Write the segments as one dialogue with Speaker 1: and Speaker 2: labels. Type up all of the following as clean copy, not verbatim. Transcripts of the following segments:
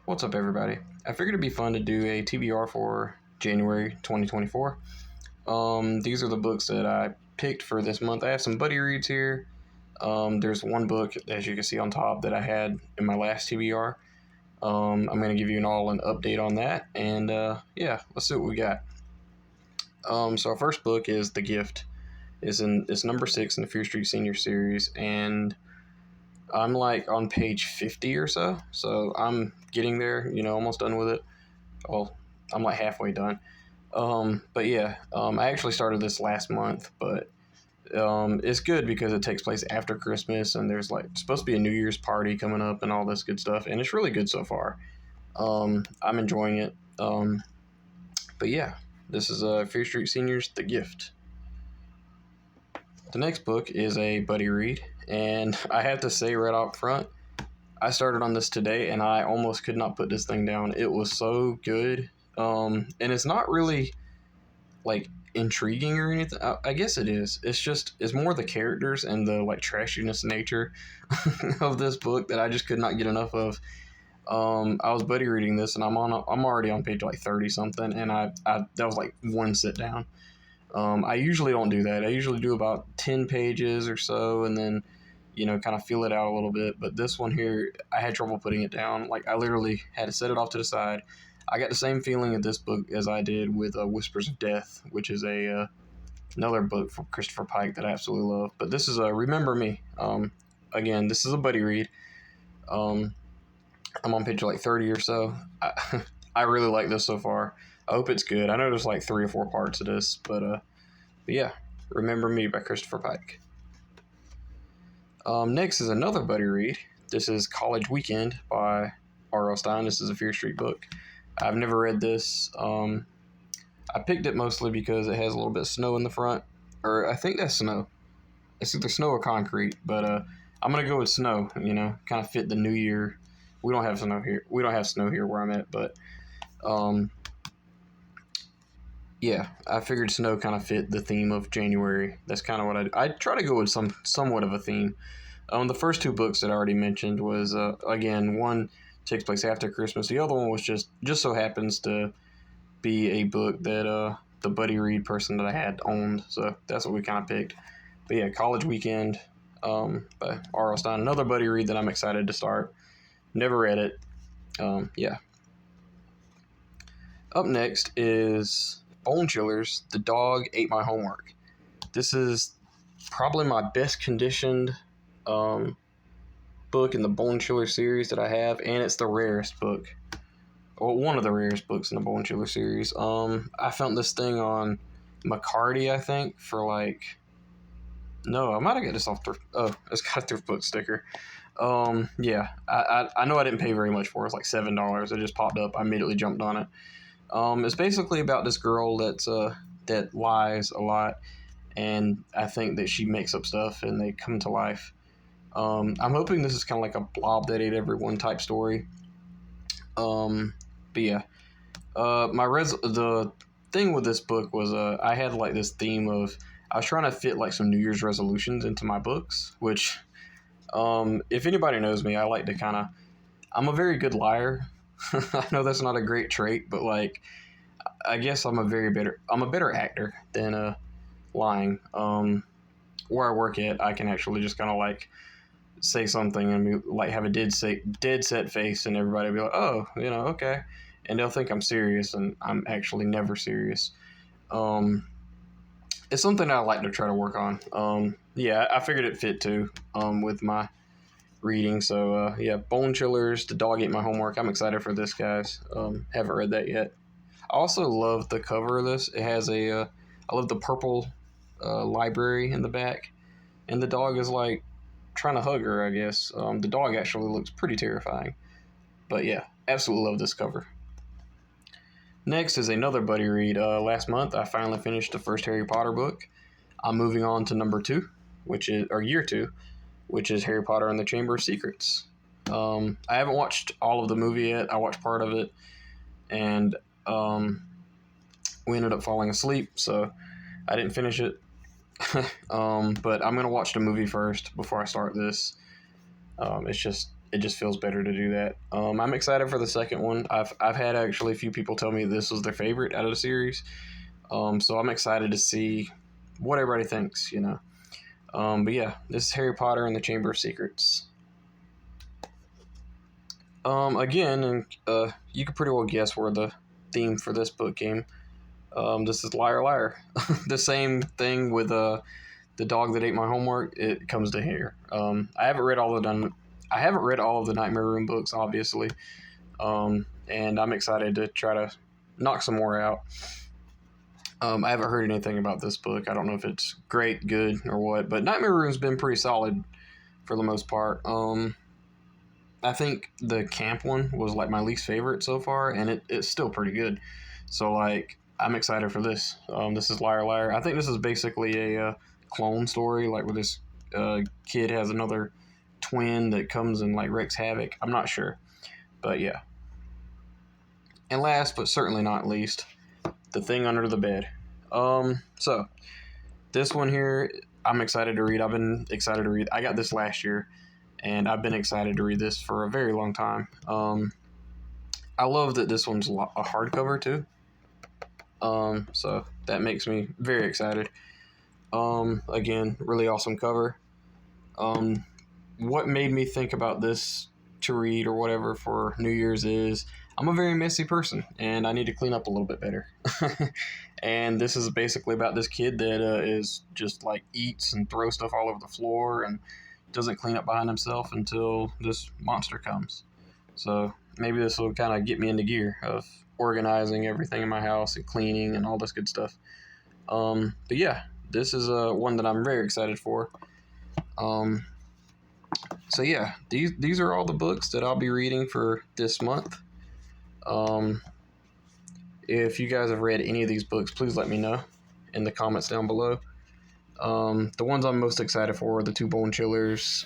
Speaker 1: What's up, everybody? I figured it'd be fun to do a TBR for January 2024. These are the books that I picked for this month. I have some buddy reads here. There's one book, as you can see on top, that I had in my last TBR. I'm going to give you an update on that, and yeah, let's see what we got. So our first book is The Gift. It's number 6 in the Fear Street Senior Series, and I'm like on page 50 or so I'm getting there, almost done with it. Well, I'm like halfway done. But yeah, I actually started this last month, but it's good because it takes place after Christmas, and there's like supposed to be a New Year's party coming up and all this good stuff, and it's really good so far. I'm enjoying it. But yeah, this is Fear Street Seniors, The Gift. The next book is a buddy read, and I have to say right out front, I started on this today, and I almost could not put this thing down. It was so good, and it's not really like intriguing or anything. I guess it is. It's more the characters and the like trashiness nature of this book that I just could not get enough of. I was buddy reading this, and I'm already on page like 30 something, and I that was like one sit down. I usually don't do that. I usually do about 10 pages or so, and then, kind of feel it out a little bit. But this one here, I had trouble putting it down. Like, I literally had to set it off to the side. I got the same feeling at this book as I did with Whispers of Death, which is another book from Christopher Pike that I absolutely love. But this is Remember Me. Again, this is a buddy read. I'm on page like 30 or so. I really like this so far. I hope it's good. I know there's like 3 or 4 parts of this, but yeah, Remember Me by Christopher Pike. Next is another buddy read. This is College Weekend by R.L. Stine. This is a Fear Street book. I've never read this. I picked it mostly because it has a little bit of snow in the front, or I think that's snow. It's either snow or concrete, but I'm gonna go with snow. Kind of fit the New Year. We don't have snow here. We don't have snow here where I'm at, but yeah, I figured snow kind of fit the theme of January. That's kind of what I try to go with somewhat of a theme. The first 2 books that I already mentioned was again, one takes place after Christmas. The other one was just so happens to be a book that the buddy read person that I had owned. So that's what we kind of picked. But yeah, College Weekend by R.L. Stine, another buddy read that I'm excited to start. Never read it. Yeah. Up next is Bone Chillers, The Dog Ate My Homework. This is probably my best conditioned book in the Bone Chiller series that I have, and it's the rarest book. Well, one of the rarest books in the Bone Chiller series. I found this thing on McCarty, I think, for like... No, I might have got this off thrift... Oh, it's got a thrift book sticker. Yeah, I know I didn't pay very much for it. It's like $7. It just popped up. I immediately jumped on it. It's basically about this girl that lies a lot, and I think that she makes up stuff and they come to life. I'm hoping this is kind of like a Blob That Ate Everyone type story. But yeah, the thing with this book was I had like this theme of I was trying to fit like some New Year's resolutions into my books, which if anybody knows me, I like to I'm a very good liar. I know that's not a great trait, but like, I guess I'm a better actor than lying. Where I work at, I can actually just kind of like say something and be, like have a dead set face, and everybody will be like, oh, okay, and they'll think I'm serious, and I'm actually never serious. It's something I like to try to work on. Yeah, I figured it fit too. With my reading. So yeah, Bone Chillers, The Dog Ate My Homework. I'm excited for this, guys. Haven't read that yet. I also love the cover of this. It has I love the purple library in the back, and the dog is like trying to hug her, I guess. The dog actually looks pretty terrifying, but yeah, absolutely love this cover. Next is another buddy read. Last month I finally finished the first Harry Potter book. I'm moving on to number 2, year 2, which is Harry Potter and the Chamber of Secrets. I haven't watched all of the movie yet. I watched part of it, and we ended up falling asleep, so I didn't finish it. But I'm going to watch the movie first before I start this. It's just it just feels better to do that. I'm excited for the second one. I've had actually a few people tell me this was their favorite out of the series. So I'm excited to see what everybody thinks, you know. But yeah, this is Harry Potter and the Chamber of Secrets. Again, and you can pretty well guess where the theme for this book came. This is Liar Liar. The same thing with the dog that ate my homework. It comes to here. I haven't read all of the Nightmare Room books, obviously, and I'm excited to try to knock some more out. I haven't heard anything about this book. I don't know if it's great, good, or what, but Nightmare Room's been pretty solid for the most part. I think the camp one was like my least favorite so far, and it's still pretty good. So like, I'm excited for this. This is Liar Liar. I think this is basically a clone story, like where this kid has another twin that comes and like wreaks havoc. I'm not sure, but yeah. And last but certainly not least, The Thing Under the Bed. So this one here, I'm excited to read. I've been excited to read. I got this last year, and I've been excited to read this for a very long time. I love that this one's a hardcover too. So that makes me very excited. Again, really awesome cover. What made me think about this to read or whatever for New Year's is I'm a very messy person and I need to clean up a little bit better. And this is basically about this kid that is just like eats and throws stuff all over the floor and doesn't clean up behind himself until this monster comes. So maybe this will kind of get me into gear of organizing everything in my house and cleaning and all this good stuff. But yeah, this is one that I'm very excited for. So yeah, these are all the books that I'll be reading for this month. If you guys have read any of these books, please let me know in the comments down below. The ones I'm most excited for are the two Bone Chillers.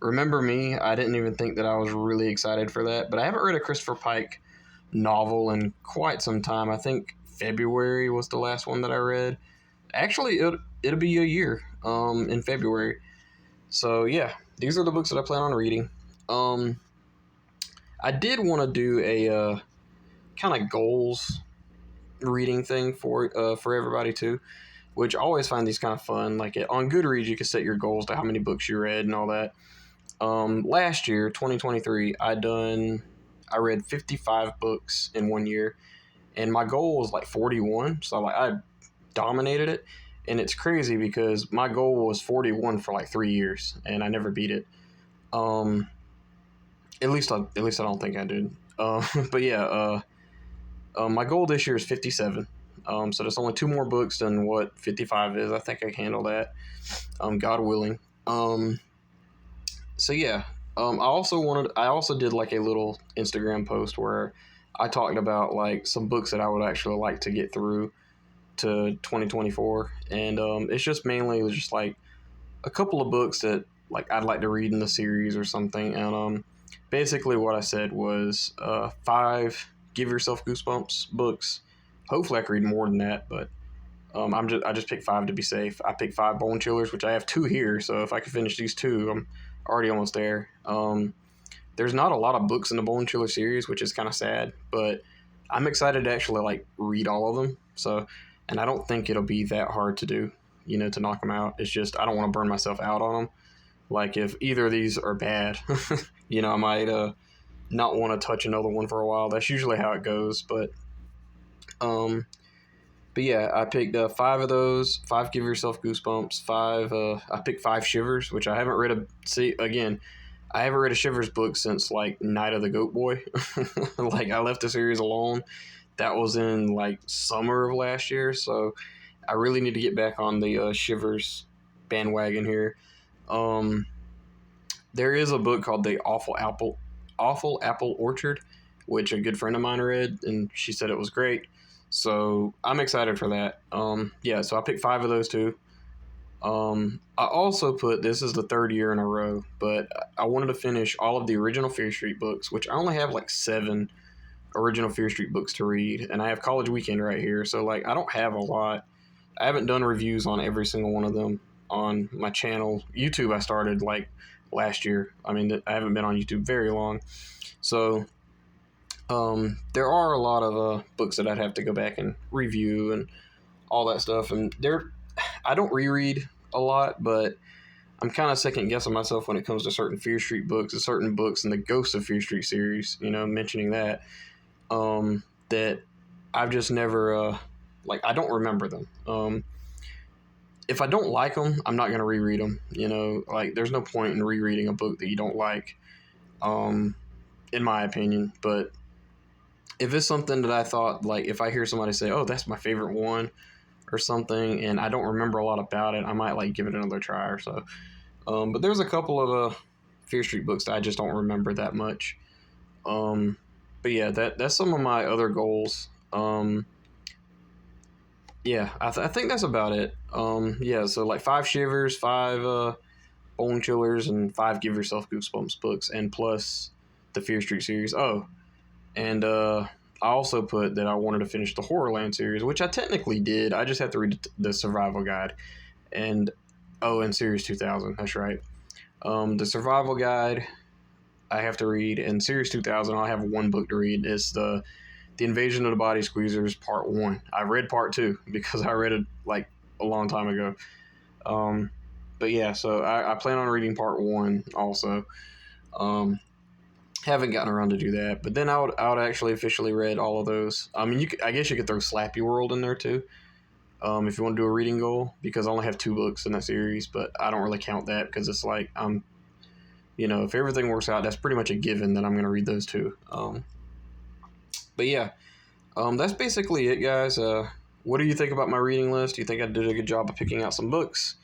Speaker 1: Remember Me, I didn't even think that I was really excited for that, but I haven't read a Christopher Pike novel in quite some time. I think February was the last one that I read. Actually, it'll be a year in February. So yeah, these are the books that I plan on reading. I did want to do a kind of goals reading thing for everybody too, which I always find these kind of fun. Like on Goodreads, you can set your goals to how many books you read and all that. Last year, 2023, I read 55 books in 1 year, and my goal was like 41. So like I dominated it, and it's crazy because my goal was 41 for like 3 years, and I never beat it. At least I don't think I did. But yeah, my goal this year is 57. So there's only 2 more books than what 55 is. I think I can handle that. God willing. So yeah, I also did like a little Instagram post where I talked about like some books that I would actually like to get through to 2024, and it's just mainly just like a couple of books that like I'd like to read in the series or something. And basically what I said was 5 Give Yourself Goosebumps books. Hopefully I could read more than that, but I just picked 5 to be safe. I picked 5 Bone Chillers, which I have 2 here, so if I could finish these 2, I'm already almost there. There's not a lot of books in the Bone Chiller series, which is kind of sad, but I'm excited to actually like read all of them. So, and I don't think it'll be that hard to do, you know, to knock them out. It's just I don't want to burn myself out on them. Like if either of these are bad, you know, I might not want to touch another one for a while. That's usually how it goes, but yeah, I picked 5 of those. 5 Give Yourself Goosebumps. 5. I picked 5 Shivers, which I haven't read. I haven't read a Shivers book since like Night of the Goat Boy. Like I left the series alone. That was in like summer of last year, so I really need to get back on the Shivers bandwagon here. There is a book called The Awful Apple Orchard, which a good friend of mine read, and she said it was great. So I'm excited for that. Yeah, so I picked 5 of those too. I also put, this is the 3rd year in a row, but I wanted to finish all of the original Fear Street books, which I only have like 7 original Fear Street books to read, and I have College Weekend right here, so like I don't have a lot. I haven't done reviews on every single one of them on my channel. YouTube I started like last year. I mean, I haven't been on YouTube very long. So there are a lot of books that I'd have to go back and review and all that stuff. And I don't reread a lot, but I'm kind of second guessing myself when it comes to certain Fear Street books and certain books in the Ghost of Fear Street series, mentioning that, that I've just never, I don't remember them. If I don't like them, I'm not going to reread them. There's no point in rereading a book that you don't like, in my opinion. But if it's something that I thought, if I hear somebody say, oh, that's my favorite one or something, and I don't remember a lot about it, I might, give it another try or so. But there's a couple of Fear Street books that I just don't remember that much. But yeah, that's some of my other goals. Yeah, I think that's about it. Yeah, so 5 Shivers, 5 Bone Chillers, and 5 Give Yourself Goosebumps books, and plus the Fear Street series. Oh, and I also put that I wanted to finish the Horrorland series, which I technically did. I just have to read the Survival Guide. And Series 2000, that's right. The Survival Guide I have to read, and Series 2000 I have one book to read. It's the Invasion of the Body Squeezers Part 1. I read Part 2 because I read it a long time ago. But yeah, so I plan on reading Part 1 also. Haven't gotten around to do that, but then I would actually officially read all of those. I mean, I guess you could throw Slappy World in there too, if you want to do a reading goal, because I only have 2 books in that series, but I don't really count that because it's if everything works out, that's pretty much a given that I'm going to read those 2. But yeah, that's basically it, guys. What do you think about my reading list? Do you think I did a good job of picking out some books?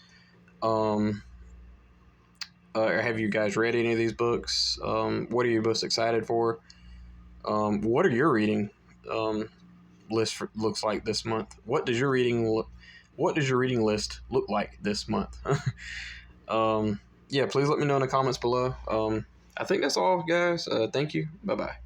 Speaker 1: Have you guys read any of these books? What are you most excited for? What are your reading list looks like this month? What does your reading list look like this month? Yeah, please let me know in the comments below. I think that's all, guys. Thank you. Bye bye.